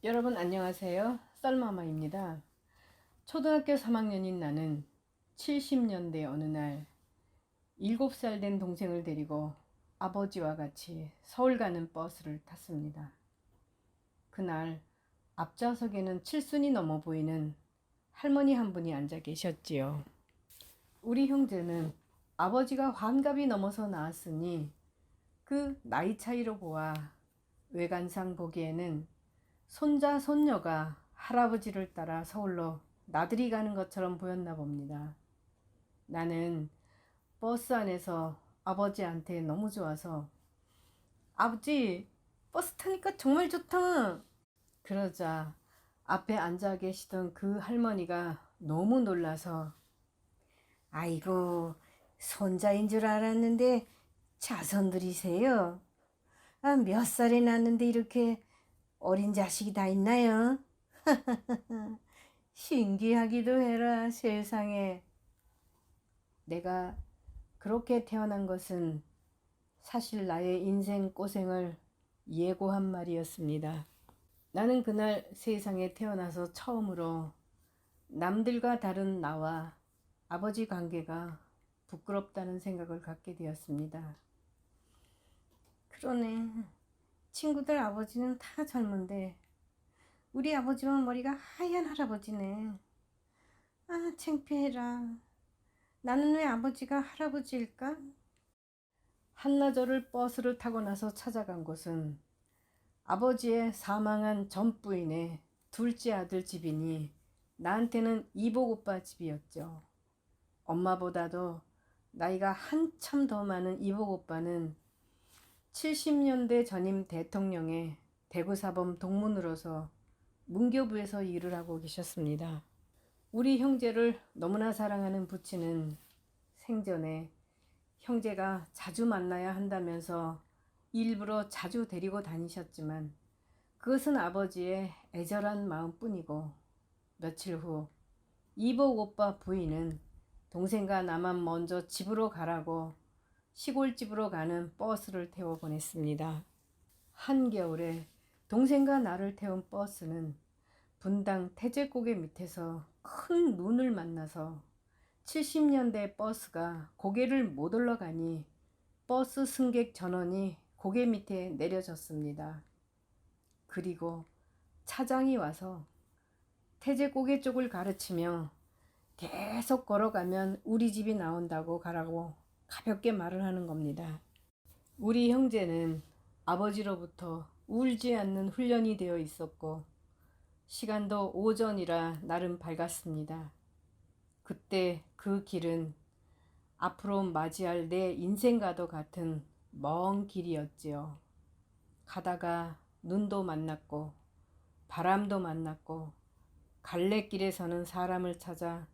여러분 안녕하세요. 썰마마입니다. 초등학교 3학년인 나는 70년대 어느 날 7살 된 동생을 데리고 아버지와 같이 서울 가는 버스를 탔습니다. 그날 앞좌석에는 칠순이 넘어 보이는 할머니 한 분이 앉아 계셨지요. 우리 형제는 아버지가 환갑이 넘어서 나왔으니 그 나이 차이로 보아 외관상 보기에는 손자 손녀가 할아버지를 따라 서울로 나들이 가는 것처럼 보였나 봅니다. 나는 버스 안에서 아버지한테 너무 좋아서 아버지 버스 타니까 정말 좋다 그러자 앞에 앉아 계시던 그 할머니가 너무 놀라서 아이고 손자인 줄 알았는데 자손들이세요? 몇 살이 났는데 이렇게 어린 자식이 다 있나요? 신기하기도 해라 세상에. 내가 그렇게 태어난 것은 사실 나의 인생 고생을 예고한 말이었습니다. 나는 그날 세상에 태어나서 처음으로 남들과 다른 나와 아버지 관계가 부끄럽다는 생각을 갖게 되었습니다. 그러네. 친구들 아버지는 다 젊은데 우리 아버지만 머리가 하얀 할아버지네. 아, 창피해라. 나는 왜 아버지가 할아버지일까? 한나절을 버스를 타고 나서 찾아간 곳은 아버지의 사망한 전 부인의 둘째 아들 집이니 나한테는 이복 오빠 집이었죠. 엄마보다도 나이가 한참 더 많은 이복 오빠는 70년대 전임 대통령의 대구사범 동문으로서 문교부에서 일을 하고 계셨습니다. 우리 형제를 너무나 사랑하는 부친은 생전에 형제가 자주 만나야 한다면서 일부러 자주 데리고 다니셨지만 그것은 아버지의 애절한 마음뿐이고 며칠 후 이복 오빠 부인은 동생과 나만 먼저 집으로 가라고 시골집으로 가는 버스를 태워 보냈습니다. 한겨울에 동생과 나를 태운 버스는 분당 태제고개 밑에서 큰 눈을 만나서 70년대 버스가 고개를 못 올라가니 버스 승객 전원이 고개 밑에 내려졌습니다. 그리고 차장이 와서 태제고개 쪽을 가르치며 계속 걸어가면 우리 집이 나온다고 가라고 가볍게 말을 하는 겁니다. 우리 형제는 아버지로부터 울지 않는 훈련이 되어 있었고 시간도 오전이라 나름 밝았습니다. 그때 그 길은 앞으로 맞이할 내 인생과도 같은 먼 길이었지요. 가다가 눈도 만났고 바람도 만났고 갈래길에서는 사람을 찾아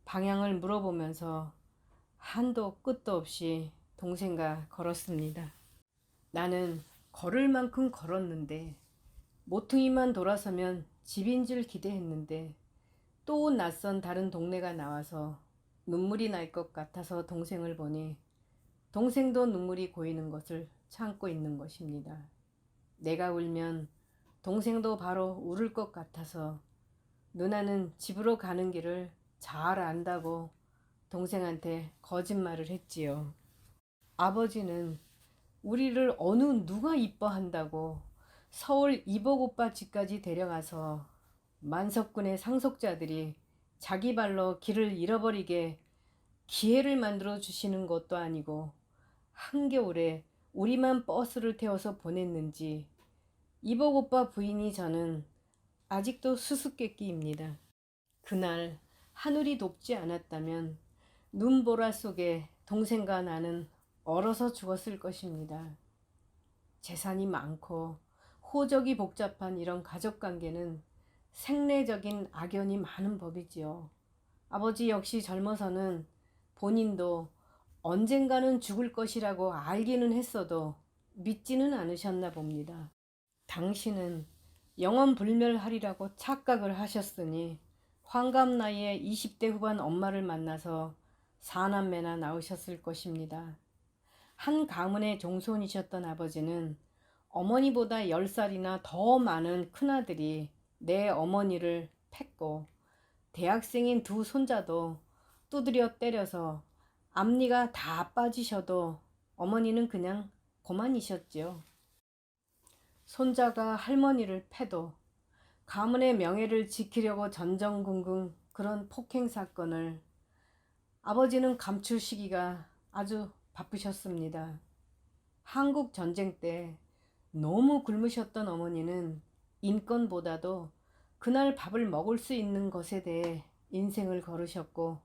방향을 물어보면서 한도 끝도 없이 동생과 걸었습니다. 나는 걸을 만큼 걸었는데 모퉁이만 돌아서면 집인 줄 기대했는데 또 낯선 다른 동네가 나와서 눈물이 날 것 같아서 동생을 보니 동생도 눈물이 고이는 것을 참고 있는 것입니다. 내가 울면 동생도 바로 울을 것 같아서 누나는 집으로 가는 길을 잘 안다고 동생한테 거짓말을 했지요. 아버지는 우리를 어느 누가 이뻐한다고 서울 이복 오빠 집까지 데려가서 만석군의 상속자들이 자기 발로 길을 잃어버리게 기회를 만들어 주시는 것도 아니고 한겨울에 우리만 버스를 태워서 보냈는지 이복 오빠 부인이 저는 아직도 수수께끼입니다. 그날 하늘이 돕지 않았다면 눈보라 속에 동생과 나는 얼어서 죽었을 것입니다. 재산이 많고 호적이 복잡한 이런 가족관계는 생례적인 악연이 많은 법이지요. 아버지 역시 젊어서는 본인도 언젠가는 죽을 것이라고 알기는 했어도 믿지는 않으셨나 봅니다. 당신은 영원 불멸하리라고 착각을 하셨으니 환갑 나이에 20대 후반 엄마를 만나서 사남매나 낳으셨을 것입니다. 한 가문의 종손이셨던 아버지는 어머니보다 10살이나 더 많은 큰아들이 내 어머니를 팼고 대학생인 두 손자도 두드려 때려서 앞니가 다 빠지셔도 어머니는 그냥 고만이셨지요. 손자가 할머니를 패도 가문의 명예를 지키려고 전전긍긍 그런 폭행 사건을 아버지는 감추시기가 아주 바쁘셨습니다. 한국 전쟁 때 너무 굶으셨던 어머니는 인권보다도 그날 밥을 먹을 수 있는 것에 대해 인생을 걸으셨고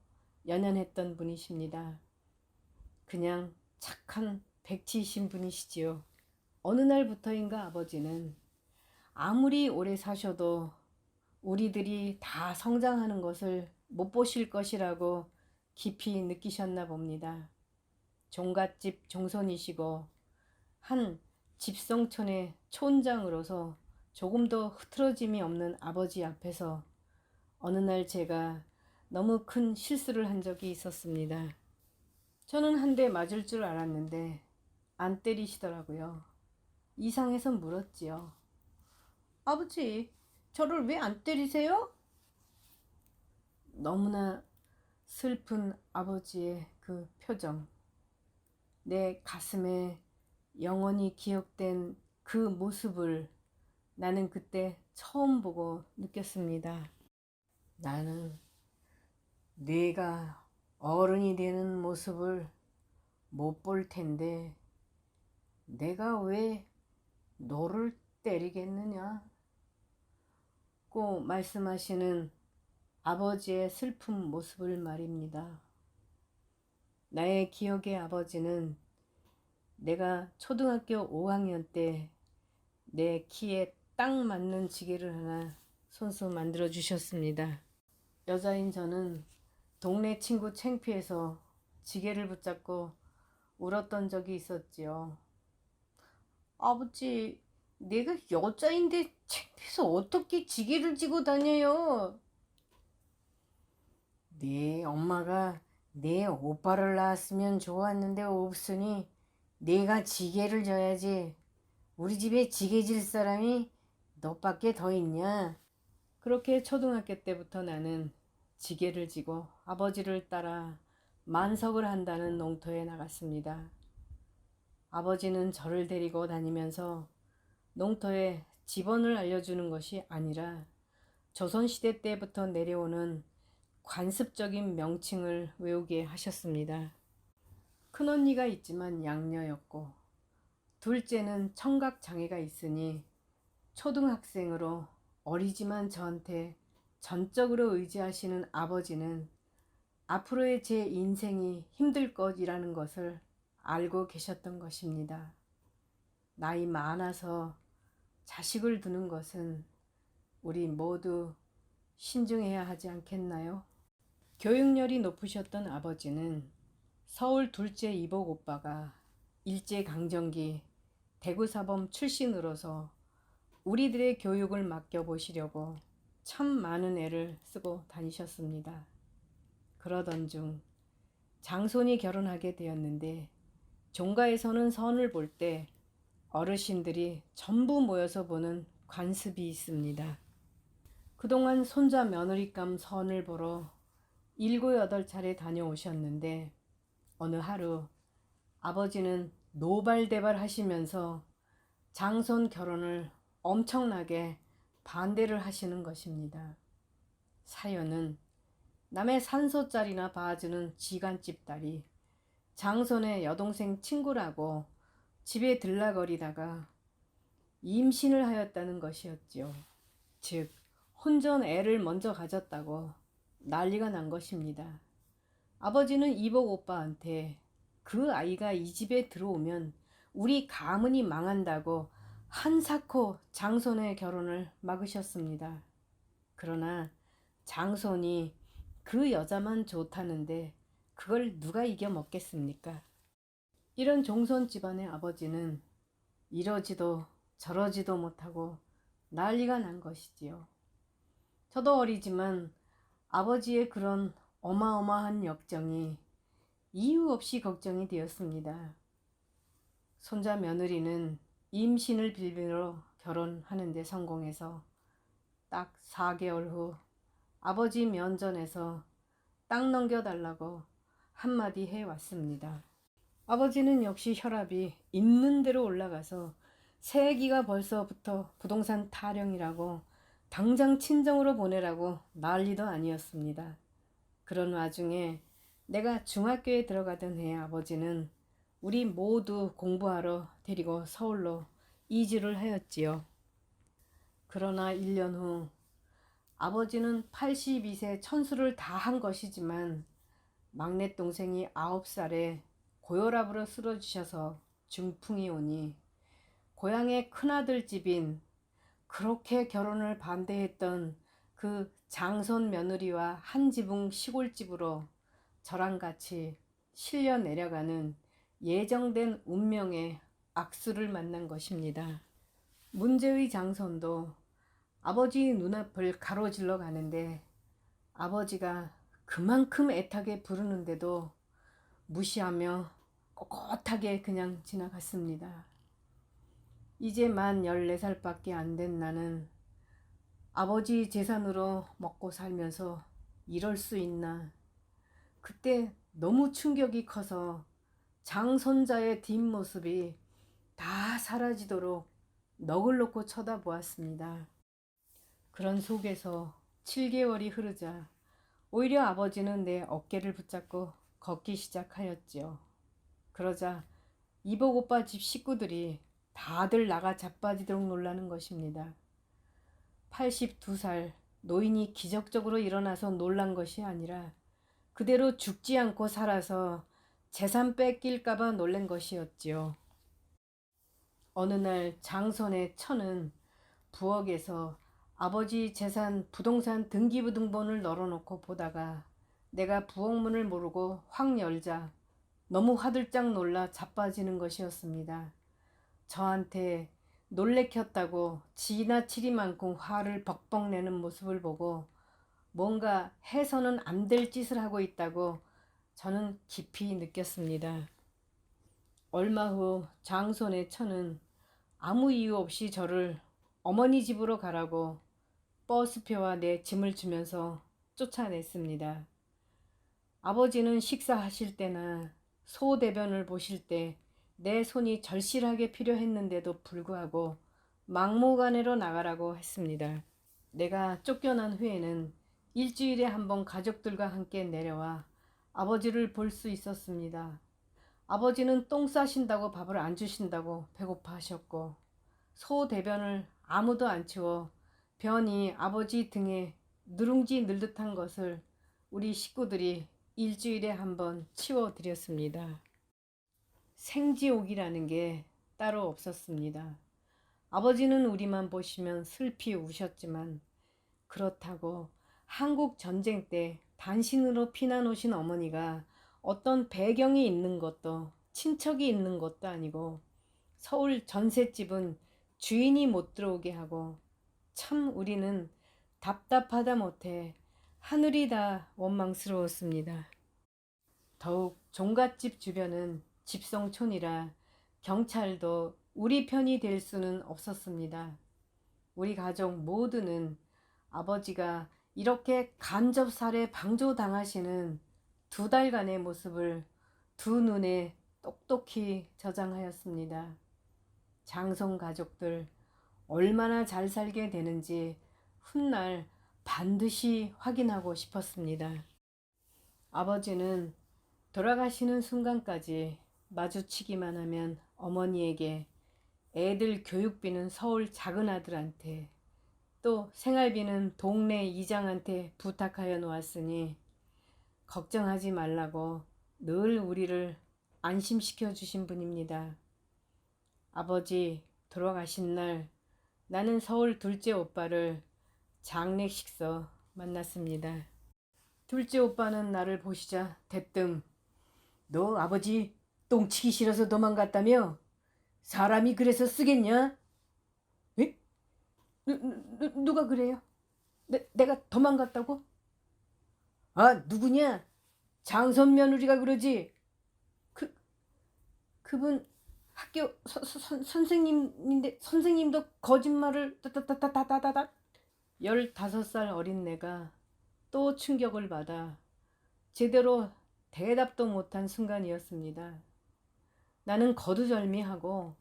연연했던 분이십니다. 그냥 착한 백치이신 분이시지요. 어느 날부터인가 아버지는 아무리 오래 사셔도 우리들이 다 성장하는 것을 못 보실 것이라고 깊이 느끼셨나 봅니다. 종갓집 종손이시고 한 집성촌의 촌장으로서 조금도 흐트러짐이 없는 아버지 앞에서 어느 날 제가 너무 큰 실수를 한 적이 있었습니다. 저는 한 대 맞을 줄 알았는데 안 때리시더라고요. 이상해서 물었지요. 아버지, 저를 왜 안 때리세요? 너무나 슬픈 아버지의 그 표정, 내 가슴에 영원히 기억된 그 모습을 나는 그때 처음 보고 느꼈습니다. 나는 내가 어른이 되는 모습을 못 볼 텐데 내가 왜 너를 때리겠느냐? 고 말씀하시는 아버지의 슬픈 모습을 말입니다. 나의 기억의 아버지는 내가 초등학교 5학년 때 내 키에 딱 맞는 지게를 하나 손수 만들어 주셨습니다. 여자인 저는 동네 친구 창피해서 지게를 붙잡고 울었던 적이 있었지요. 아버지, 내가 여자인데 창피해서 어떻게 지게를 지고 다녀요? 네 엄마가 내 오빠를 낳았으면 좋았는데 없으니 내가 지게를 져야지. 우리 집에 지게 질 사람이 너밖에 더 있냐? 그렇게 초등학교 때부터 나는 지게를 지고 아버지를 따라 만석을 한다는 농토에 나갔습니다. 아버지는 저를 데리고 다니면서 농토에 집원을 알려주는 것이 아니라 조선시대 때부터 내려오는 관습적인 명칭을 외우게 하셨습니다. 큰언니가 있지만 양녀였고 둘째는 청각장애가 있으니 초등학생으로 어리지만 저한테 전적으로 의지하시는 아버지는 앞으로의 제 인생이 힘들 것이라는 것을 알고 계셨던 것입니다. 나이 많아서 자식을 두는 것은 우리 모두 신중해야 하지 않겠나요? 교육열이 높으셨던 아버지는 서울 둘째 이복 오빠가 일제강점기 대구사범 출신으로서 우리들의 교육을 맡겨보시려고 참 많은 애를 쓰고 다니셨습니다. 그러던 중 장손이 결혼하게 되었는데 종가에서는 선을 볼 때 어르신들이 전부 모여서 보는 관습이 있습니다. 그동안 손자 며느리감 선을 보러 7, 8차례 다녀오셨는데 어느 하루 아버지는 노발대발 하시면서 장손 결혼을 엄청나게 반대를 하시는 것입니다. 사연은 남의 산소짜리나 봐주는 지간집 딸이 장손의 여동생 친구라고 집에 들락거리다가 임신을 하였다는 것이었지요. 즉 혼전 애를 먼저 가졌다고 난리가 난 것입니다. 아버지는 이복 오빠한테 그 아이가 이 집에 들어오면 우리 가문이 망한다고 한사코 장손의 결혼을 막으셨습니다. 그러나 장손이 그 여자만 좋다는데 그걸 누가 이겨 먹겠습니까? 이런 종손 집안의 아버지는 이러지도 저러지도 못하고 난리가 난 것이지요. 저도 어리지만 아버지의 그런 어마어마한 역정이 이유 없이 걱정이 되었습니다. 손자 며느리는 임신을 빌미로 결혼하는 데 성공해서 딱 4개월 후 아버지 면전에서 땅 넘겨달라고 한마디 해왔습니다. 아버지는 역시 혈압이 있는 대로 올라가서 새기가 벌써부터 부동산 타령이라고 당장 친정으로 보내라고 난리도 아니었습니다. 그런 와중에 내가 중학교에 들어가던 해 아버지는 우리 모두 공부하러 데리고 서울로 이주를 하였지요. 그러나 1년 후 아버지는 82세 천수를 다 한 것이지만 막내 동생이 9살에 고혈압으로 쓰러지셔서 중풍이 오니 고향의 큰아들 집인 그렇게 결혼을 반대했던 그 장손 며느리와 한 지붕 시골집으로 저랑 같이 실려 내려가는 예정된 운명의 악수를 만난 것입니다. 문제의 장손도 아버지 눈앞을 가로질러 가는데 아버지가 그만큼 애타게 부르는데도 무시하며 꼿꼿하게 그냥 지나갔습니다. 이제 만 14살밖에 안 된 나는 아버지 재산으로 먹고 살면서 이럴 수 있나. 그때 너무 충격이 커서 장손자의 뒷모습이 다 사라지도록 넋을 놓고 쳐다보았습니다. 그런 속에서 7개월이 흐르자 오히려 아버지는 내 어깨를 붙잡고 걷기 시작하였지요. 그러자 이복 오빠 집 식구들이 다들 나가 자빠지도록 놀라는 것입니다. 82살 노인이 기적적으로 일어나서 놀란 것이 아니라 그대로 죽지 않고 살아서 재산 뺏길까봐 놀란 것이었지요. 어느 날 장손의 처는 부엌에서 아버지 재산 부동산 등기부등본을 널어놓고 보다가 내가 부엌문을 모르고 확 열자 너무 화들짝 놀라 자빠지는 것이었습니다. 저한테 놀래켰다고 지나치리만큼 화를 벅벅 내는 모습을 보고 뭔가 해서는 안 될 짓을 하고 있다고 저는 깊이 느꼈습니다. 얼마 후 장손의 처는 아무 이유 없이 저를 어머니 집으로 가라고 버스표와 내 짐을 주면서 쫓아냈습니다. 아버지는 식사하실 때나 소대변을 보실 때 내 손이 절실하게 필요했는데도 불구하고 막무가내로 나가라고 했습니다. 내가 쫓겨난 후에는 일주일에 한 번 가족들과 함께 내려와 아버지를 볼 수 있었습니다. 아버지는 똥 싸신다고 밥을 안 주신다고 배고파하셨고 소대변을 아무도 안 치워 변이 아버지 등에 누룽지 늘듯한 것을 우리 식구들이 일주일에 한 번 치워드렸습니다. 생지옥이라는 게 따로 없었습니다. 아버지는 우리만 보시면 슬피 우셨지만 그렇다고 한국 전쟁 때 단신으로 피난 오신 어머니가 어떤 배경이 있는 것도 친척이 있는 것도 아니고 서울 전셋집은 주인이 못 들어오게 하고 참 우리는 답답하다 못해 하늘이 다 원망스러웠습니다. 더욱 종갓집 주변은 집성촌이라 경찰도 우리 편이 될 수는 없었습니다. 우리 가족 모두는 아버지가 이렇게 간접살해 방조당하시는 2달간의 모습을 두 눈에 똑똑히 저장하였습니다. 장손 가족들 얼마나 잘 살게 되는지 훗날 반드시 확인하고 싶었습니다. 아버지는 돌아가시는 순간까지 마주치기만 하면 어머니에게 애들 교육비는 서울 작은아들한테 또 생활비는 동네 이장한테 부탁하여 놓았으니 걱정하지 말라고 늘 우리를 안심시켜 주신 분입니다. 아버지 돌아가신 날 나는 서울 둘째 오빠를 장례식서 만났습니다. 둘째 오빠는 나를 보시자 대뜸 너 아버지 똥치기 싫어서 도망갔다며? 사람이 그래서 쓰겠냐? 에? 누가 그래요? 내가 도망갔다고? 아 누구냐? 장선 며느리가 그러지. 그분 학교 선생님인데 선생님도 거짓말을 따따따따따따따. 15살 어린 내가 또 충격을 받아 제대로 대답도 못한 순간이었습니다. 나는 거두절미하고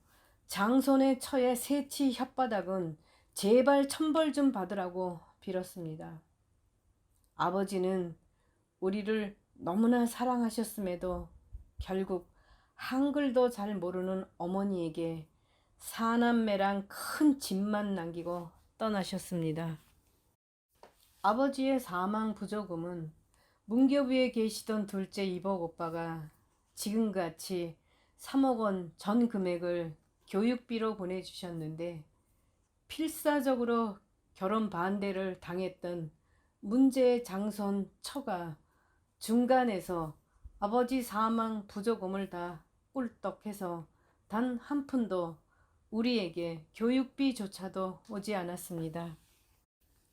장손의 처에 세치 혓바닥은 제발 천벌 좀 받으라고 빌었습니다. 아버지는 우리를 너무나 사랑하셨음에도 결국 한글도 잘 모르는 어머니에게 사남매랑 큰 집만 남기고 떠나셨습니다. 아버지의 사망 부조금은 문교부에 계시던 둘째 이복 오빠가 지금같이 3억 원 전 금액을 교육비로 보내주셨는데, 필사적으로 결혼 반대를 당했던 문제의 장손 처가 중간에서 아버지 사망 부조금을 다 꿀떡해서 단 한 푼도 우리에게 교육비조차도 오지 않았습니다.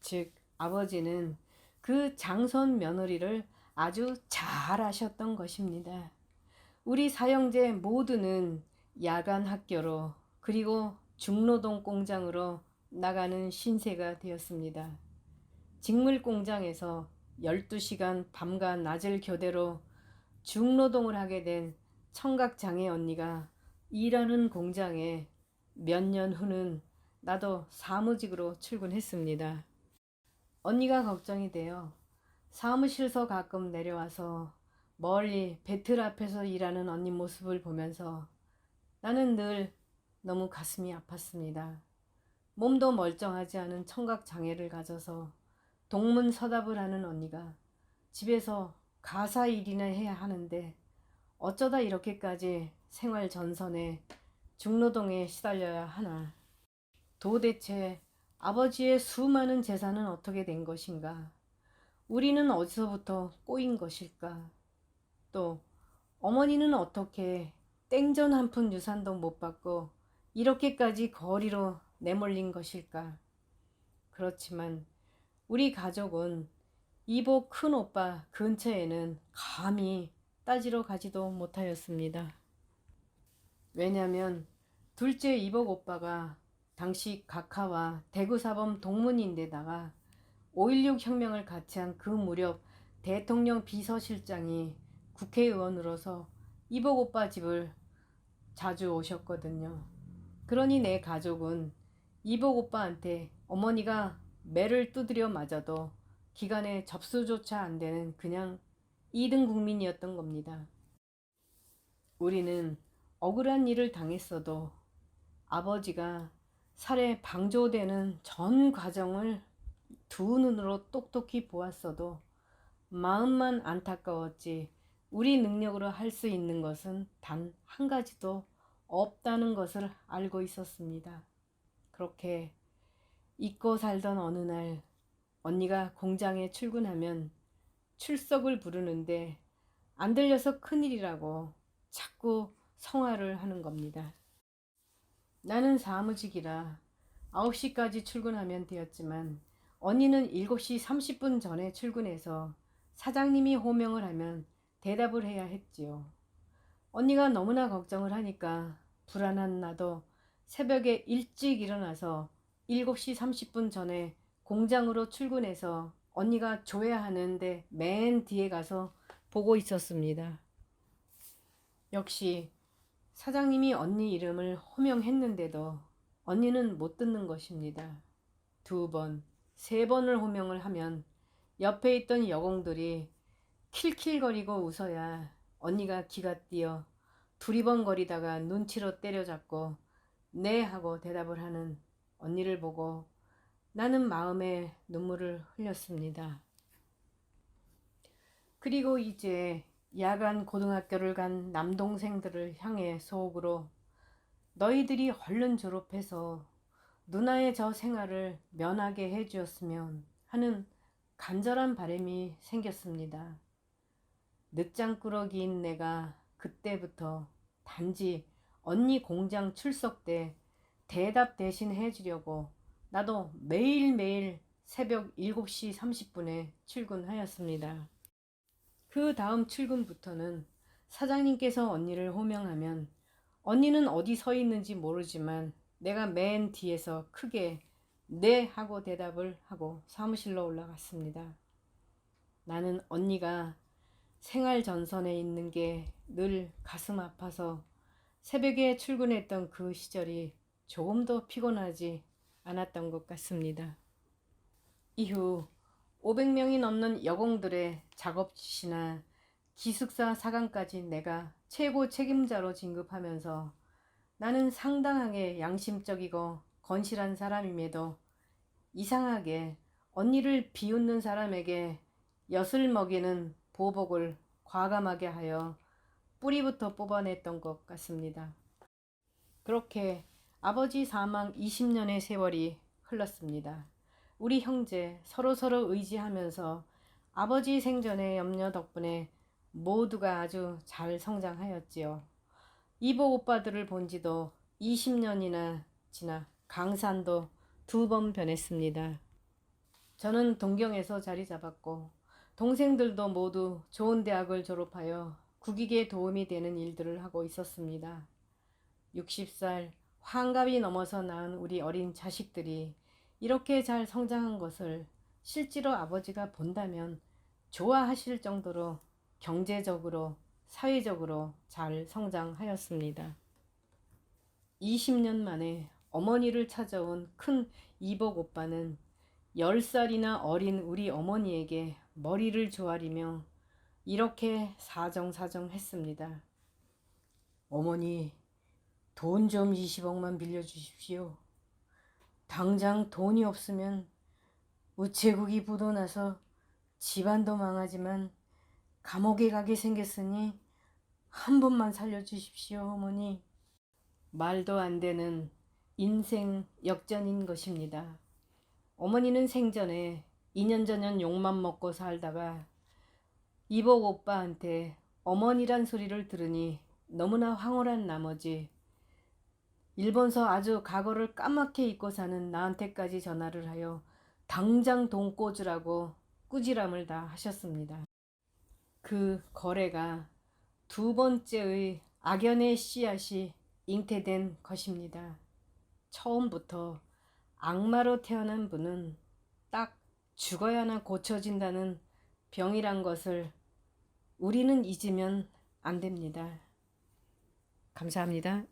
즉 아버지는 그 장손 며느리를 아주 잘 아셨던 것입니다. 우리 사형제 모두는 야간 학교로 그리고 중노동 공장으로 나가는 신세가 되었습니다. 직물 공장에서 12시간 밤과 낮을 교대로 중노동을 하게 된 청각장애 언니가 일하는 공장에 몇 년 후는 나도 사무직으로 출근했습니다. 언니가 걱정이 되어 사무실서 가끔 내려와서 멀리 배틀 앞에서 일하는 언니 모습을 보면서 나는 늘 너무 가슴이 아팠습니다. 몸도 멀쩡하지 않은 청각장애를 가져서 동문서답을 하는 언니가 집에서 가사 일이나 해야 하는데 어쩌다 이렇게까지 생활 전선에 중노동에 시달려야 하나. 도대체 아버지의 수많은 재산은 어떻게 된 것인가? 우리는 어디서부터 꼬인 것일까? 또 어머니는 어떻게 땡전 한 푼 유산도 못 받고 이렇게까지 거리로 내몰린 것일까? 그렇지만 우리 가족은 이복 큰오빠 근처에는 감히 따지러 가지도 못하였습니다. 왜냐면 둘째 이복 오빠가 당시 각하와 대구사범 동문인데다가 5.16 혁명을 같이 한 그 무렵 대통령 비서실장이 국회의원으로서 이복 오빠 집을 자주 오셨거든요. 그러니 내 가족은 이복 오빠한테 어머니가 매를 두드려 맞아도 기간에 접수조차 안 되는 그냥 2등 국민이었던 겁니다. 우리는 억울한 일을 당했어도 아버지가 살해 방조되는 전 과정을 두 눈으로 똑똑히 보았어도 마음만 안타까웠지 우리 능력으로 할 수 있는 것은 단 한 가지도 없다는 것을 알고 있었습니다. 그렇게 잊고 살던 어느 날 언니가 공장에 출근하면 출석을 부르는데 안 들려서 큰일이라고 자꾸 성화를 하는 겁니다. 나는 사무직이라 9시까지 출근하면 되었지만 언니는 7시 30분 전에 출근해서 사장님이 호명을 하면 대답을 해야 했지요. 언니가 너무나 걱정을 하니까 불안한 나도 새벽에 일찍 일어나서 7시 30분 전에 공장으로 출근해서 언니가 줘야 하는데 맨 뒤에 가서 보고 있었습니다. 역시 사장님이 언니 이름을 호명했는데도 언니는 못 듣는 것입니다. 2번, 3번을 호명을 하면 옆에 있던 여공들이 킬킬거리고 웃어야 언니가 기가 뛰어 두리번거리다가 눈치로 때려잡고 네 하고 대답을 하는 언니를 보고 나는 마음에 눈물을 흘렸습니다. 그리고 이제 야간 고등학교를 간 남동생들을 향해 속으로 너희들이 얼른 졸업해서 누나의 저 생활을 면하게 해주었으면 하는 간절한 바람이 생겼습니다. 늦장꾸러기인 내가 그때부터 단지 언니 공장 출석 때 대답 대신 해주려고 나도 매일매일 새벽 7시 30분에 출근하였습니다. 그 다음 출근부터는 사장님께서 언니를 호명하면 언니는 어디 서 있는지 모르지만 내가 맨 뒤에서 크게 네 하고 대답을 하고 사무실로 올라갔습니다. 나는 언니가 생활 전선에 있는 게 늘 가슴 아파서 새벽에 출근했던 그 시절이 조금도 피곤하지 않았던 것 같습니다. 이후 500명이 넘는 여공들의 작업 지시나 기숙사 사관까지 내가 최고 책임자로 진급하면서 나는 상당하게 양심적이고 건실한 사람임에도 이상하게 언니를 비웃는 사람에게 엿을 먹이는 보복을 과감하게 하여 뿌리부터 뽑아냈던 것 같습니다. 그렇게 아버지 사망 20년의 세월이 흘렀습니다. 우리 형제 서로서로 의지하면서 아버지 생전의 염려 덕분에 모두가 아주 잘 성장하였지요. 이복 오빠들을 본 지도 20년이나 지나 강산도 2번 변했습니다. 저는 동경에서 자리 잡았고 동생들도 모두 좋은 대학을 졸업하여 국익에 도움이 되는 일들을 하고 있었습니다. 60살 환갑이 넘어서 낳은 우리 어린 자식들이 이렇게 잘 성장한 것을 실제로 아버지가 본다면 좋아하실 정도로 경제적으로 사회적으로 잘 성장하였습니다. 20년 만에 어머니를 찾아온 큰 이복 오빠는 10살이나 어린 우리 어머니에게 머리를 조아리며 이렇게 사정사정했습니다. 어머니, 돈 좀 20억만 빌려주십시오. 당장 돈이 없으면 우체국이 부도나서 집안도 망하지만 감옥에 가게 생겼으니 한 번만 살려주십시오, 어머니. 말도 안 되는 인생 역전인 것입니다. 어머니는 생전에 2년 전년 욕만 먹고 살다가 이복 오빠한테 어머니란 소리를 들으니 너무나 황홀한 나머지 일본서 아주 과거를 까맣게 잊고 사는 나한테까지 전화를 하여 당장 돈 꽂으라고 꾸지람을 다 하셨습니다. 그 거래가 2번째의 악연의 씨앗이 잉태된 것입니다. 처음부터 악마로 태어난 분은 딱 죽어야나 고쳐진다는 병이란 것을 우리는 잊으면 안 됩니다. 감사합니다.